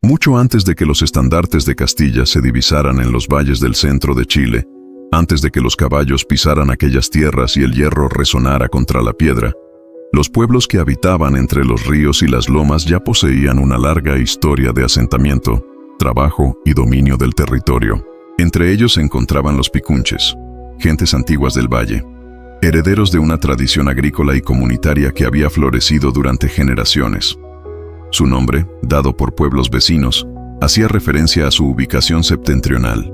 Mucho antes de que los estandartes de Castilla se divisaran en los valles del centro de Chile, antes de que los caballos pisaran aquellas tierras y el hierro resonara contra la piedra, los pueblos que habitaban entre los ríos y las lomas ya poseían una larga historia de asentamiento, trabajo y dominio del territorio. Entre ellos se encontraban los picunches, gentes antiguas del valle, herederos de una tradición agrícola y comunitaria que había florecido durante generaciones. Su nombre, dado por pueblos vecinos, hacía referencia a su ubicación septentrional.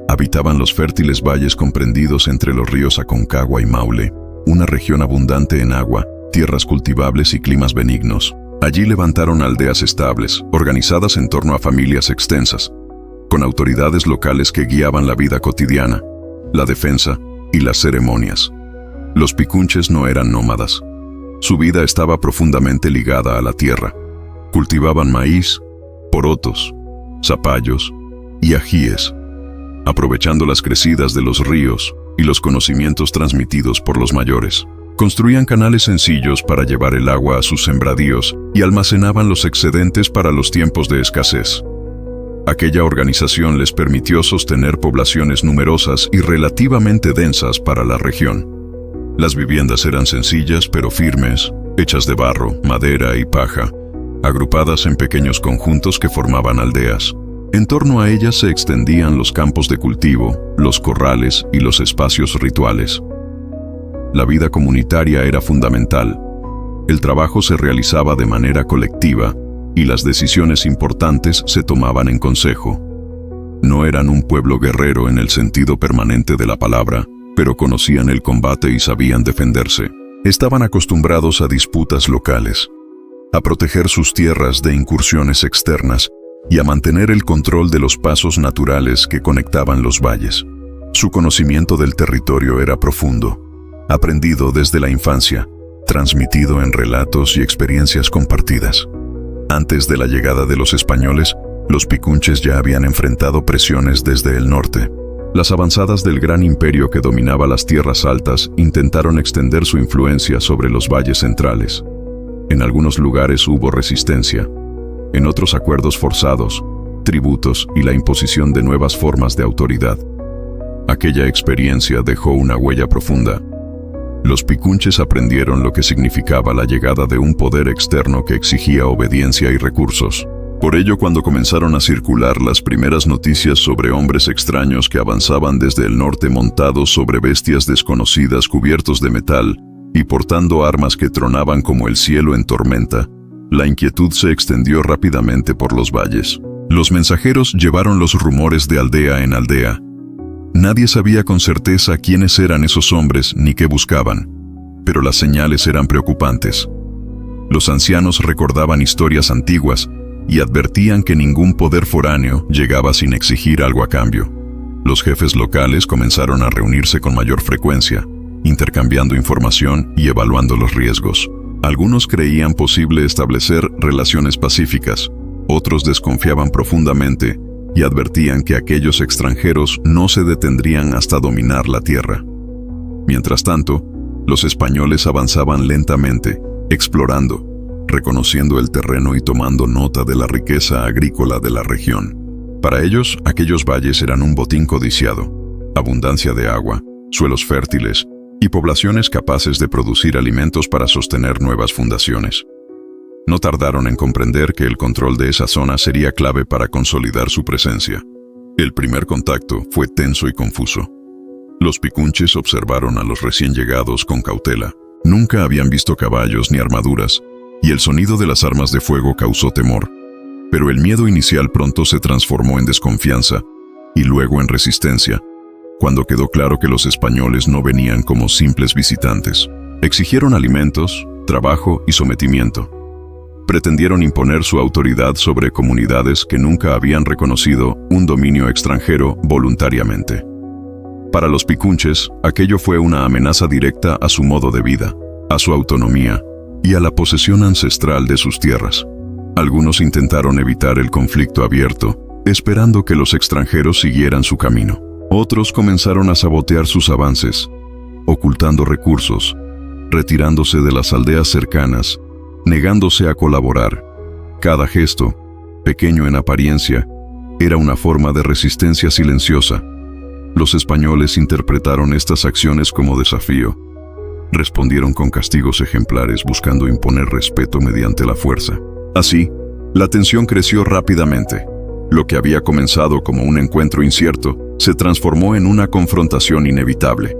Habitaban los fértiles valles comprendidos entre los ríos Aconcagua y Maule, una región abundante en agua, tierras cultivables y climas benignos. Allí levantaron aldeas estables, organizadas en torno a familias extensas, con autoridades locales que guiaban la vida cotidiana, la defensa y las ceremonias. Los picunches no eran nómadas. Su vida estaba profundamente ligada a la tierra. Cultivaban maíz, porotos, zapallos y ajíes, aprovechando las crecidas de los ríos y los conocimientos transmitidos por los mayores. Construían canales sencillos para llevar el agua a sus sembradíos y almacenaban los excedentes para los tiempos de escasez. Aquella organización les permitió sostener poblaciones numerosas y relativamente densas para la región. Las viviendas eran sencillas pero firmes, hechas de barro, madera y paja, agrupadas en pequeños conjuntos que formaban aldeas. En torno a ellas se extendían los campos de cultivo, los corrales y los espacios rituales. La vida comunitaria era fundamental. El trabajo se realizaba de manera colectiva y las decisiones importantes se tomaban en consejo. No eran un pueblo guerrero en el sentido permanente de la palabra, pero conocían el combate y sabían defenderse. Estaban acostumbrados a disputas locales, a proteger sus tierras de incursiones externas y a mantener el control de los pasos naturales que conectaban los valles. Su conocimiento del territorio era profundo, aprendido desde la infancia, transmitido en relatos y experiencias compartidas. Antes de la llegada de los españoles, los picunches ya habían enfrentado presiones desde el norte. Las avanzadas del gran imperio que dominaba las tierras altas intentaron extender su influencia sobre los valles centrales. En algunos lugares hubo resistencia, en otros acuerdos forzados, tributos y la imposición de nuevas formas de autoridad. Aquella experiencia dejó una huella profunda. Los picunches aprendieron lo que significaba la llegada de un poder externo que exigía obediencia y recursos. Por ello, cuando comenzaron a circular las primeras noticias sobre hombres extraños que avanzaban desde el norte montados sobre bestias desconocidas cubiertos de metal y portando armas que tronaban como el cielo en tormenta, la inquietud se extendió rápidamente por los valles. Los mensajeros llevaron los rumores de aldea en aldea. Nadie sabía con certeza quiénes eran esos hombres ni qué buscaban, pero las señales eran preocupantes. Los ancianos recordaban historias antiguas y advertían que ningún poder foráneo llegaba sin exigir algo a cambio. Los jefes locales comenzaron a reunirse con mayor frecuencia, intercambiando información y evaluando los riesgos. Algunos creían posible establecer relaciones pacíficas, otros desconfiaban profundamente y advertían que aquellos extranjeros no se detendrían hasta dominar la tierra. Mientras tanto, los españoles avanzaban lentamente, explorando, reconociendo el terreno y tomando nota de la riqueza agrícola de la región. Para ellos, aquellos valles eran un botín codiciado, abundancia de agua, suelos fértiles y poblaciones capaces de producir alimentos para sostener nuevas fundaciones. No tardaron en comprender que el control de esa zona sería clave para consolidar su presencia. El primer contacto fue tenso y confuso. Los picunches observaron a los recién llegados con cautela. Nunca habían visto caballos ni armaduras, y el sonido de las armas de fuego causó temor. Pero el miedo inicial pronto se transformó en desconfianza, y luego en resistencia, cuando quedó claro que los españoles no venían como simples visitantes. Exigieron alimentos, trabajo y sometimiento. Pretendieron imponer su autoridad sobre comunidades que nunca habían reconocido un dominio extranjero voluntariamente. Para los picunches, aquello fue una amenaza directa a su modo de vida, a su autonomía y a la posesión ancestral de sus tierras. Algunos intentaron evitar el conflicto abierto, esperando que los extranjeros siguieran su camino. Otros comenzaron a sabotear sus avances, ocultando recursos, retirándose de las aldeas cercanas, negándose a colaborar. Cada gesto, pequeño en apariencia, era una forma de resistencia silenciosa. Los españoles interpretaron estas acciones como desafío. Respondieron con castigos ejemplares buscando imponer respeto mediante la fuerza. Así, la tensión creció rápidamente. Lo que había comenzado como un encuentro incierto se transformó en una confrontación inevitable.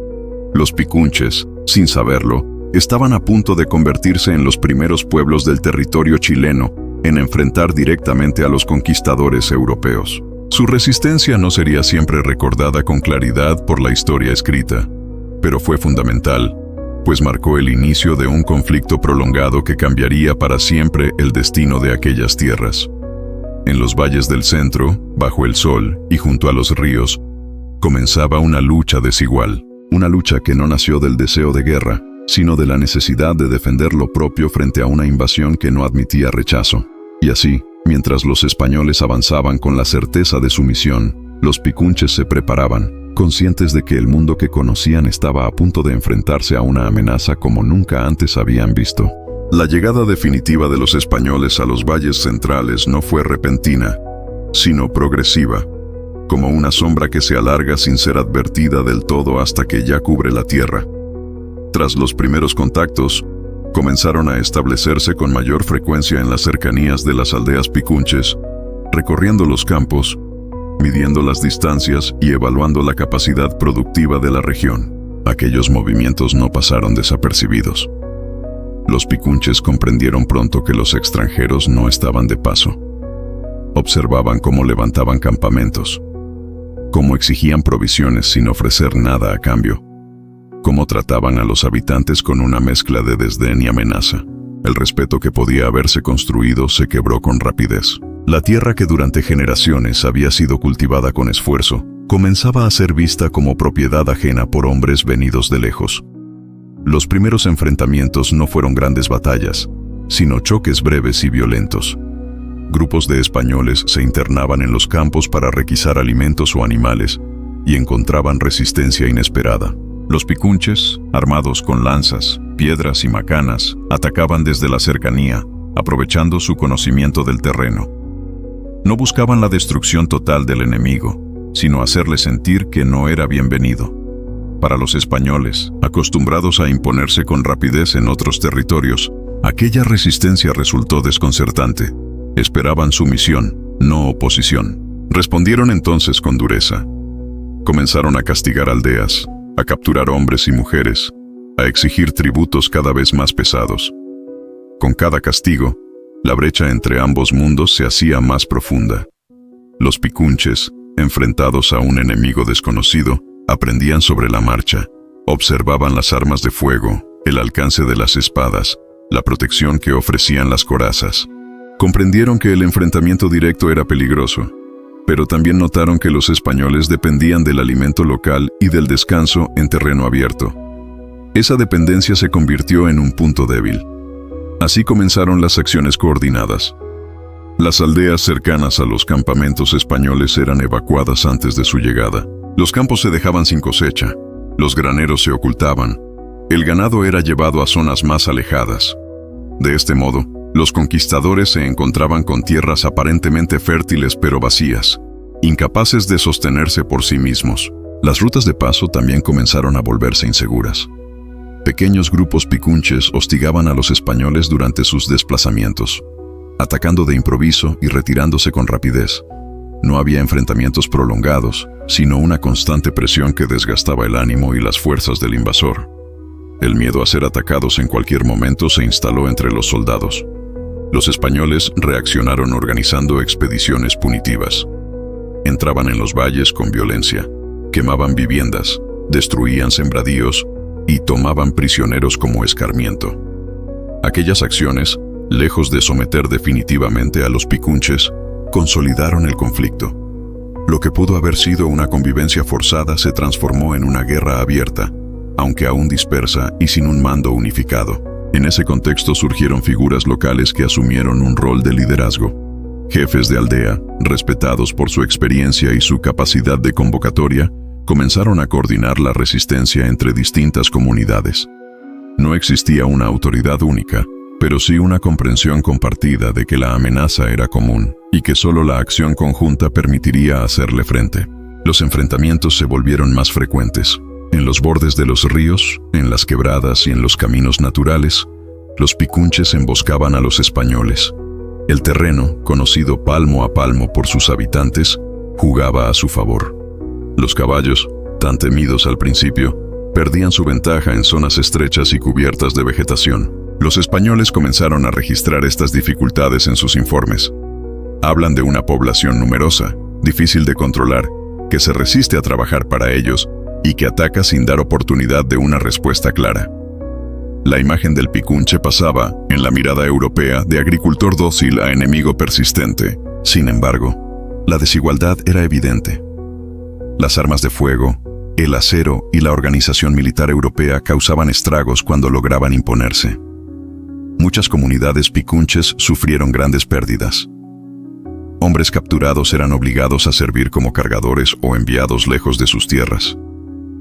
Los picunches, sin saberlo, estaban a punto de convertirse en los primeros pueblos del territorio chileno en enfrentar directamente a los conquistadores europeos. Su resistencia no sería siempre recordada con claridad por la historia escrita, pero fue fundamental, pues marcó el inicio de un conflicto prolongado que cambiaría para siempre el destino de aquellas tierras. En los valles del centro, bajo el sol y junto a los ríos, comenzaba una lucha desigual, una lucha que no nació del deseo de guerra, sino de la necesidad de defender lo propio frente a una invasión que no admitía rechazo. Y así, mientras los españoles avanzaban con la certeza de su misión, los picunches se preparaban, conscientes de que el mundo que conocían estaba a punto de enfrentarse a una amenaza como nunca antes habían visto. La llegada definitiva de los españoles a los valles centrales no fue repentina, sino progresiva, como una sombra que se alarga sin ser advertida del todo hasta que ya cubre la tierra. Tras los primeros contactos, comenzaron a establecerse con mayor frecuencia en las cercanías de las aldeas picunches, recorriendo los campos, midiendo las distancias y evaluando la capacidad productiva de la región. Aquellos movimientos no pasaron desapercibidos. Los picunches comprendieron pronto que los extranjeros no estaban de paso. Observaban cómo levantaban campamentos, cómo exigían provisiones sin ofrecer nada a cambio, cómo trataban a los habitantes con una mezcla de desdén y amenaza. El respeto que podía haberse construido se quebró con rapidez. La tierra que durante generaciones había sido cultivada con esfuerzo, comenzaba a ser vista como propiedad ajena por hombres venidos de lejos. Los primeros enfrentamientos no fueron grandes batallas, sino choques breves y violentos. Grupos de españoles se internaban en los campos para requisar alimentos o animales y encontraban resistencia inesperada. Los picunches, armados con lanzas, piedras y macanas, atacaban desde la cercanía, aprovechando su conocimiento del terreno. No buscaban la destrucción total del enemigo, sino hacerle sentir que no era bienvenido. Para los españoles, acostumbrados a imponerse con rapidez en otros territorios, aquella resistencia resultó desconcertante. Esperaban sumisión, no oposición. Respondieron entonces con dureza. Comenzaron a castigar aldeas, a capturar hombres y mujeres, a exigir tributos cada vez más pesados. Con cada castigo, la brecha entre ambos mundos se hacía más profunda. Los picunches, enfrentados a un enemigo desconocido, aprendían sobre la marcha, observaban las armas de fuego, el alcance de las espadas, la protección que ofrecían las corazas. Comprendieron que el enfrentamiento directo era peligroso, pero también notaron que los españoles dependían del alimento local y del descanso en terreno abierto. Esa dependencia se convirtió en un punto débil. Así comenzaron las acciones coordinadas. Las aldeas cercanas a los campamentos españoles eran evacuadas antes de su llegada. Los campos se dejaban sin cosecha, los graneros se ocultaban, el ganado era llevado a zonas más alejadas. De este modo, los conquistadores se encontraban con tierras aparentemente fértiles pero vacías, incapaces de sostenerse por sí mismos. Las rutas de paso también comenzaron a volverse inseguras. Pequeños grupos picunches hostigaban a los españoles durante sus desplazamientos, atacando de improviso y retirándose con rapidez. No había enfrentamientos prolongados, sino una constante presión que desgastaba el ánimo y las fuerzas del invasor. El miedo a ser atacados en cualquier momento se instaló entre los soldados. Los españoles reaccionaron organizando expediciones punitivas. Entraban en los valles con violencia, quemaban viviendas, destruían sembradíos y tomaban prisioneros como escarmiento. Aquellas acciones, lejos de someter definitivamente a los picunches, consolidaron el conflicto. Lo que pudo haber sido una convivencia forzada se transformó en una guerra abierta, aunque aún dispersa y sin un mando unificado. En ese contexto surgieron figuras locales que asumieron un rol de liderazgo. Jefes de aldea, respetados por su experiencia y su capacidad de convocatoria, comenzaron a coordinar la resistencia entre distintas comunidades. No existía una autoridad única, pero sí una comprensión compartida de que la amenaza era común y que solo la acción conjunta permitiría hacerle frente. Los enfrentamientos se volvieron más frecuentes. En los bordes de los ríos, en las quebradas y en los caminos naturales, los picunches emboscaban a los españoles. El terreno, conocido palmo a palmo por sus habitantes, jugaba a su favor. Los caballos, tan temidos al principio, perdían su ventaja en zonas estrechas y cubiertas de vegetación. Los españoles comenzaron a registrar estas dificultades en sus informes. Hablan de una población numerosa, difícil de controlar, que se resiste a trabajar para ellos y que ataca sin dar oportunidad de una respuesta clara. La imagen del picunche pasaba, en la mirada europea, de agricultor dócil a enemigo persistente. Sin embargo, la desigualdad era evidente. Las armas de fuego, el acero y la organización militar europea causaban estragos cuando lograban imponerse. Muchas comunidades picunches sufrieron grandes pérdidas. Hombres capturados eran obligados a servir como cargadores o enviados lejos de sus tierras.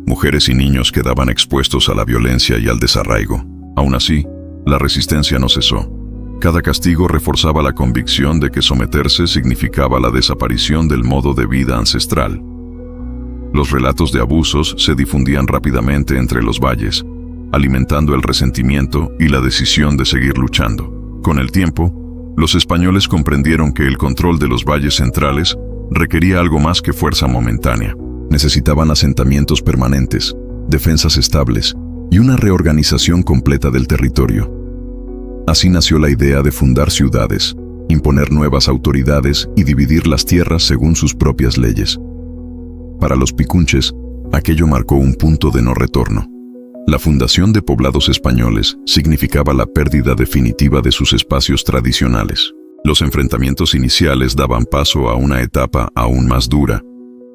Mujeres y niños quedaban expuestos a la violencia y al desarraigo. Aún así, la resistencia no cesó. Cada castigo reforzaba la convicción de que someterse significaba la desaparición del modo de vida ancestral. Los relatos de abusos se difundían rápidamente entre los valles, alimentando el resentimiento y la decisión de seguir luchando. Con el tiempo, los españoles comprendieron que el control de los valles centrales requería algo más que fuerza momentánea. Necesitaban asentamientos permanentes, defensas estables y una reorganización completa del territorio. Así nació la idea de fundar ciudades, imponer nuevas autoridades y dividir las tierras según sus propias leyes. Para los picunches, aquello marcó un punto de no retorno. La fundación de poblados españoles significaba la pérdida definitiva de sus espacios tradicionales. Los enfrentamientos iniciales daban paso a una etapa aún más dura,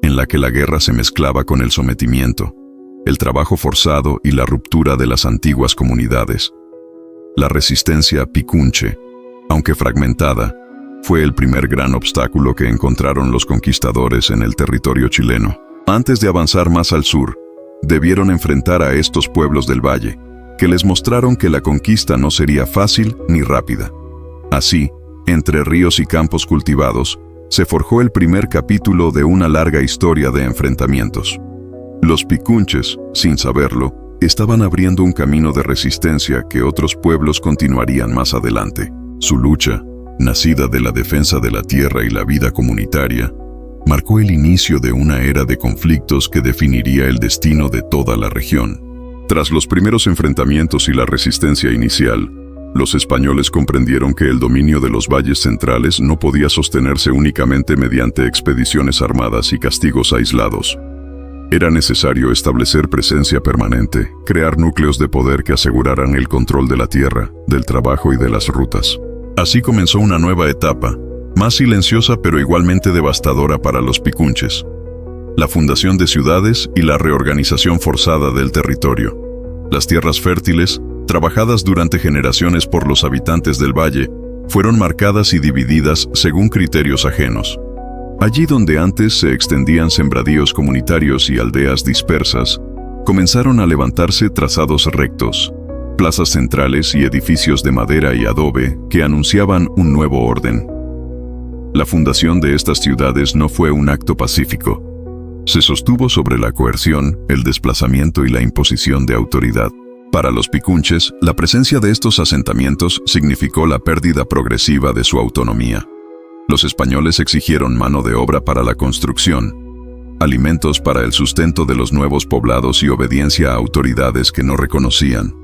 en la que la guerra se mezclaba con el sometimiento, el trabajo forzado y la ruptura de las antiguas comunidades. La resistencia picunche, aunque fragmentada, fue el primer gran obstáculo que encontraron los conquistadores en el territorio chileno. Antes de avanzar más al sur, debieron enfrentar a estos pueblos del valle, que les mostraron que la conquista no sería fácil ni rápida. Así, entre ríos y campos cultivados, se forjó el primer capítulo de una larga historia de enfrentamientos. Los picunches, sin saberlo, estaban abriendo un camino de resistencia que otros pueblos continuarían más adelante. Su lucha, nacida de la defensa de la tierra y la vida comunitaria, marcó el inicio de una era de conflictos que definiría el destino de toda la región. Tras los primeros enfrentamientos y la resistencia inicial, los españoles comprendieron que el dominio de los valles centrales no podía sostenerse únicamente mediante expediciones armadas y castigos aislados. Era necesario establecer presencia permanente, crear núcleos de poder que aseguraran el control de la tierra, del trabajo y de las rutas. Así comenzó una nueva etapa, más silenciosa pero igualmente devastadora para los picunches: la fundación de ciudades y la reorganización forzada del territorio. Las tierras fértiles, trabajadas durante generaciones por los habitantes del valle, fueron marcadas y divididas según criterios ajenos. Allí donde antes se extendían sembradíos comunitarios y aldeas dispersas, comenzaron a levantarse trazados rectos, plazas centrales y edificios de madera y adobe que anunciaban un nuevo orden. La fundación de estas ciudades no fue un acto pacífico. Se sostuvo sobre la coerción, el desplazamiento y la imposición de autoridad. Para los picunches, la presencia de estos asentamientos significó la pérdida progresiva de su autonomía. Los españoles exigieron mano de obra para la construcción, alimentos para el sustento de los nuevos poblados y obediencia a autoridades que no reconocían.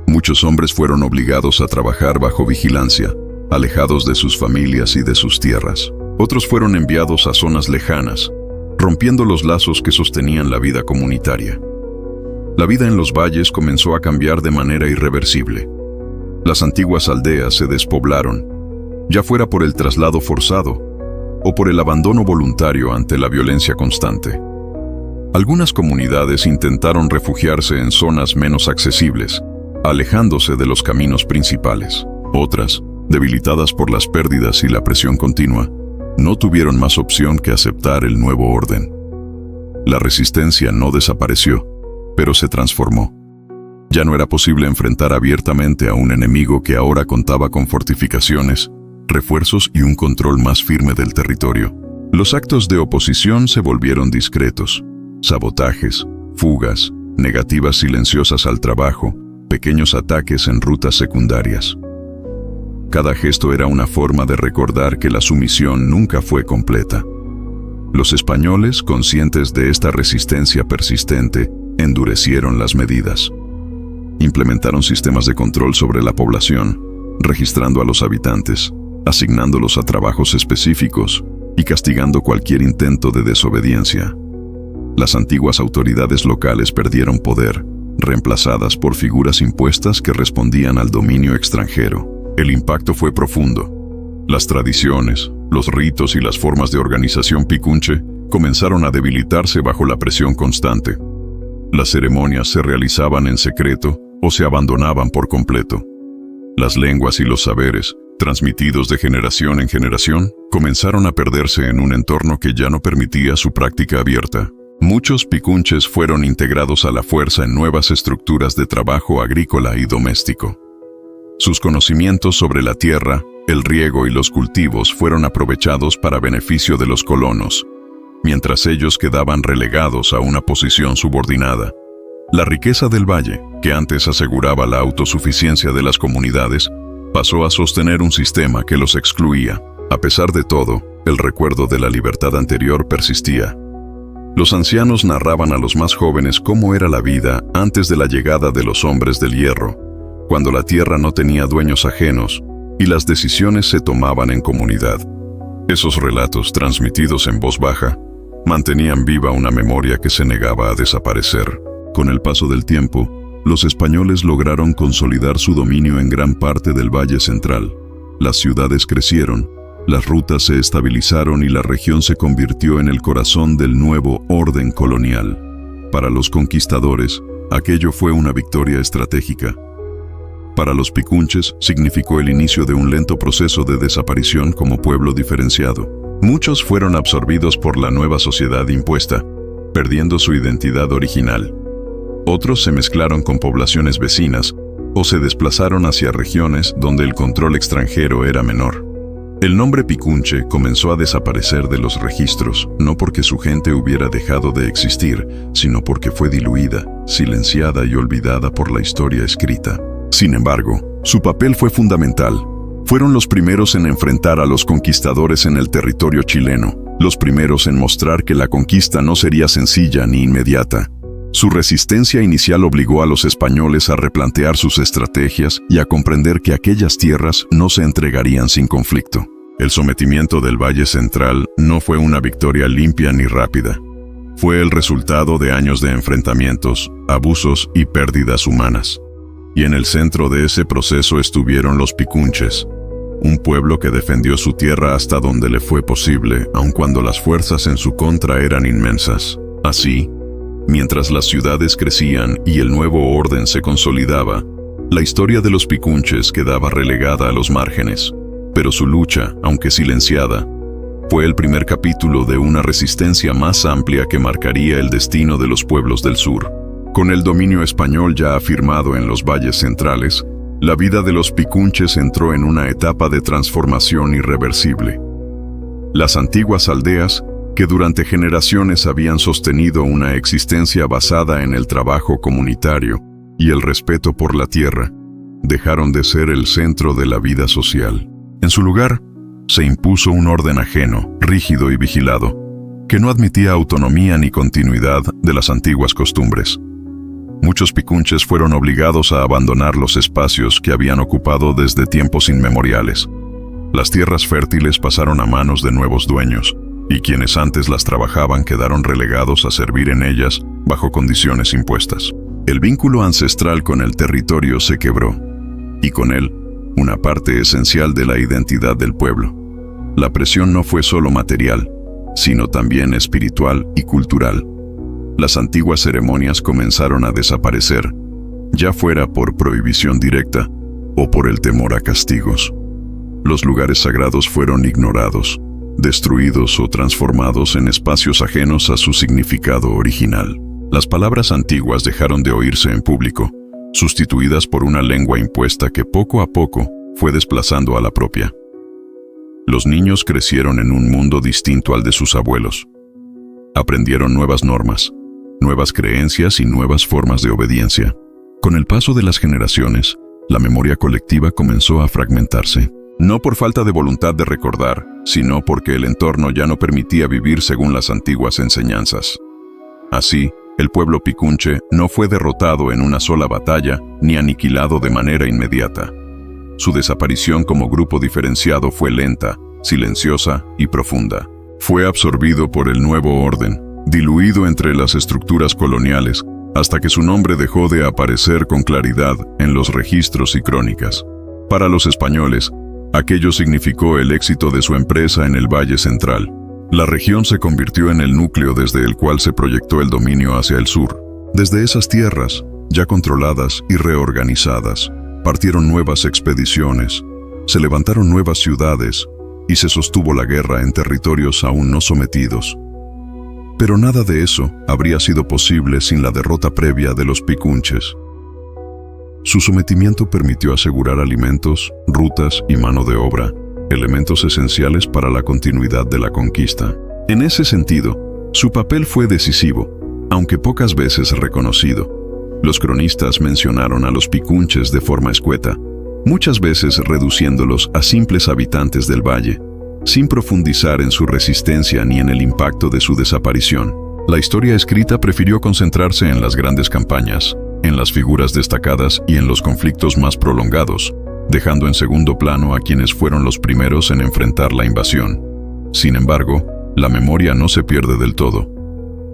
Muchos hombres fueron obligados a trabajar bajo vigilancia, alejados de sus familias y de sus tierras. Otros fueron enviados a zonas lejanas, rompiendo los lazos que sostenían la vida comunitaria. La vida en los valles comenzó a cambiar de manera irreversible. Las antiguas aldeas se despoblaron, ya fuera por el traslado forzado o por el abandono voluntario ante la violencia constante. Algunas comunidades intentaron refugiarse en zonas menos accesibles, alejándose de los caminos principales. Otras, debilitadas por las pérdidas y la presión continua, no tuvieron más opción que aceptar el nuevo orden. La resistencia no desapareció, pero se transformó. Ya no era posible enfrentar abiertamente a un enemigo que ahora contaba con fortificaciones, refuerzos y un control más firme del territorio. Los actos de oposición se volvieron discretos: sabotajes, fugas, negativas silenciosas al trabajo, pequeños ataques en rutas secundarias. Cada gesto era una forma de recordar que la sumisión nunca fue completa. Los españoles, conscientes de esta resistencia persistente, endurecieron las medidas. Implementaron sistemas de control sobre la población, registrando a los habitantes, asignándolos a trabajos específicos y castigando cualquier intento de desobediencia. Las antiguas autoridades locales perdieron poder, reemplazadas por figuras impuestas que respondían al dominio extranjero. El impacto fue profundo. Las tradiciones, los ritos y las formas de organización picunche comenzaron a debilitarse bajo la presión constante. Las ceremonias se realizaban en secreto o se abandonaban por completo. Las lenguas y los saberes, transmitidos de generación en generación, comenzaron a perderse en un entorno que ya no permitía su práctica abierta. Muchos picunches fueron integrados a la fuerza en nuevas estructuras de trabajo agrícola y doméstico. Sus conocimientos sobre la tierra, el riego y los cultivos fueron aprovechados para beneficio de los colonos, mientras ellos quedaban relegados a una posición subordinada. La riqueza del valle, que antes aseguraba la autosuficiencia de las comunidades, pasó a sostener un sistema que los excluía. A pesar de todo, el recuerdo de la libertad anterior persistía. Los ancianos narraban a los más jóvenes cómo era la vida antes de la llegada de los hombres del hierro, cuando la tierra no tenía dueños ajenos y las decisiones se tomaban en comunidad. Esos relatos, transmitidos en voz baja, mantenían viva una memoria que se negaba a desaparecer. Con el paso del tiempo, los españoles lograron consolidar su dominio en gran parte del Valle Central. Las ciudades crecieron, las rutas se estabilizaron y la región se convirtió en el corazón del nuevo orden colonial. Para los conquistadores, aquello fue una victoria estratégica. Para los picunches, significó el inicio de un lento proceso de desaparición como pueblo diferenciado. Muchos fueron absorbidos por la nueva sociedad impuesta, perdiendo su identidad original. Otros se mezclaron con poblaciones vecinas o se desplazaron hacia regiones donde el control extranjero era menor. El nombre picunche comenzó a desaparecer de los registros, no porque su gente hubiera dejado de existir, sino porque fue diluida, silenciada y olvidada por la historia escrita. Sin embargo, su papel fue fundamental. Fueron los primeros en enfrentar a los conquistadores en el territorio chileno, los primeros en mostrar que la conquista no sería sencilla ni inmediata. Su resistencia inicial obligó a los españoles a replantear sus estrategias y a comprender que aquellas tierras no se entregarían sin conflicto. El sometimiento del Valle Central no fue una victoria limpia ni rápida. Fue el resultado de años de enfrentamientos, abusos y pérdidas humanas. Y en el centro de ese proceso estuvieron los picunches, un pueblo que defendió su tierra hasta donde le fue posible, aun cuando las fuerzas en su contra eran inmensas. Así, mientras las ciudades crecían y el nuevo orden se consolidaba, la historia de los picunches quedaba relegada a los márgenes. Pero su lucha, aunque silenciada, fue el primer capítulo de una resistencia más amplia que marcaría el destino de los pueblos del sur. Con el dominio español ya afirmado en los valles centrales, la vida de los picunches entró en una etapa de transformación irreversible. Las antiguas aldeas, que durante generaciones habían sostenido una existencia basada en el trabajo comunitario y el respeto por la tierra, dejaron de ser el centro de la vida social. En su lugar, se impuso un orden ajeno, rígido y vigilado, que no admitía autonomía ni continuidad de las antiguas costumbres. Muchos picunches fueron obligados a abandonar los espacios que habían ocupado desde tiempos inmemoriales. Las tierras fértiles pasaron a manos de nuevos dueños, y quienes antes las trabajaban quedaron relegados a servir en ellas bajo condiciones impuestas. El vínculo ancestral con el territorio se quebró, y con él, una parte esencial de la identidad del pueblo. La presión no fue solo material, sino también espiritual y cultural. Las antiguas ceremonias comenzaron a desaparecer, ya fuera por prohibición directa o por el temor a castigos. Los lugares sagrados fueron ignorados, destruidos o transformados en espacios ajenos a su significado original. Las palabras antiguas dejaron de oírse en público, sustituidas por una lengua impuesta que poco a poco fue desplazando a la propia. Los niños crecieron en un mundo distinto al de sus abuelos. Aprendieron nuevas normas, nuevas creencias y nuevas formas de obediencia. Con el paso de las generaciones, la memoria colectiva comenzó a fragmentarse. No por falta de voluntad de recordar, sino porque el entorno ya no permitía vivir según las antiguas enseñanzas. Así, el pueblo picunche no fue derrotado en una sola batalla ni aniquilado de manera inmediata. Su desaparición como grupo diferenciado fue lenta, silenciosa y profunda. Fue absorbido por el nuevo orden, diluido entre las estructuras coloniales, hasta que su nombre dejó de aparecer con claridad en los registros y crónicas. Para los españoles, aquello significó el éxito de su empresa en el Valle Central. La región se convirtió en el núcleo desde el cual se proyectó el dominio hacia el sur. Desde esas tierras, ya controladas y reorganizadas, partieron nuevas expediciones, se levantaron nuevas ciudades y se sostuvo la guerra en territorios aún no sometidos. Pero nada de eso habría sido posible sin la derrota previa de los picunches. Su sometimiento permitió asegurar alimentos, rutas y mano de obra, elementos esenciales para la continuidad de la conquista. En ese sentido, su papel fue decisivo, aunque pocas veces reconocido. Los cronistas mencionaron a los picunches de forma escueta, muchas veces reduciéndolos a simples habitantes del valle, sin profundizar en su resistencia ni en el impacto de su desaparición. La historia escrita prefirió concentrarse en las grandes campañas, en las figuras destacadas y en los conflictos más prolongados, dejando en segundo plano a quienes fueron los primeros en enfrentar la invasión. Sin embargo, la memoria no se pierde del todo.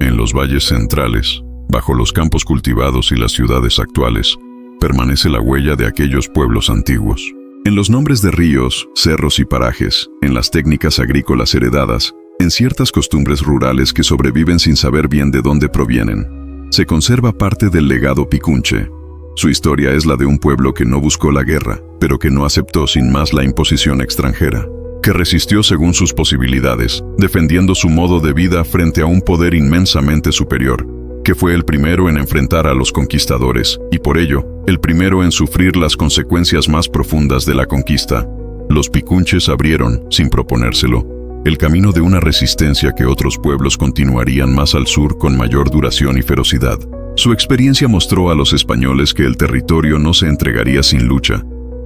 En los valles centrales, bajo los campos cultivados y las ciudades actuales, permanece la huella de aquellos pueblos antiguos. En los nombres de ríos, cerros y parajes, en las técnicas agrícolas heredadas, en ciertas costumbres rurales que sobreviven sin saber bien de dónde provienen, se conserva parte del legado picunche. Su historia es la de un pueblo que no buscó la guerra, pero que no aceptó sin más la imposición extranjera, que resistió según sus posibilidades, defendiendo su modo de vida frente a un poder inmensamente superior, que fue el primero en enfrentar a los conquistadores, y por ello, el primero en sufrir las consecuencias más profundas de la conquista. Los picunches abrieron, sin proponérselo, el camino de una resistencia que otros pueblos continuarían más al sur con mayor duración y ferocidad. Su experiencia mostró a los españoles que el territorio no se entregaría sin lucha,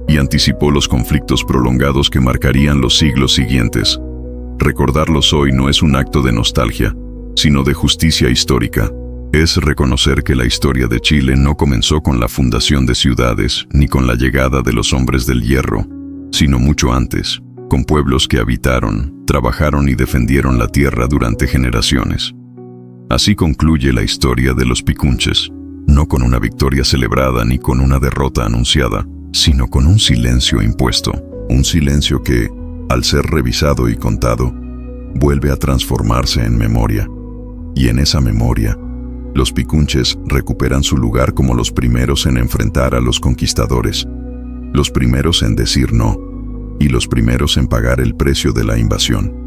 y anticipó los conflictos prolongados que marcarían los siglos siguientes. Recordarlos hoy no es un acto de nostalgia, sino de justicia histórica. Es reconocer que la historia de Chile no comenzó con la fundación de ciudades ni con la llegada de los hombres del hierro, sino mucho antes, con pueblos que habitaron, trabajaron y defendieron la tierra durante generaciones. Así concluye la historia de los picunches, no con una victoria celebrada ni con una derrota anunciada, sino con un silencio impuesto, un silencio que, al ser revisado y contado, vuelve a transformarse en memoria. Y en esa memoria, los picunches recuperan su lugar como los primeros en enfrentar a los conquistadores, los primeros en decir no, y los primeros en pagar el precio de la invasión.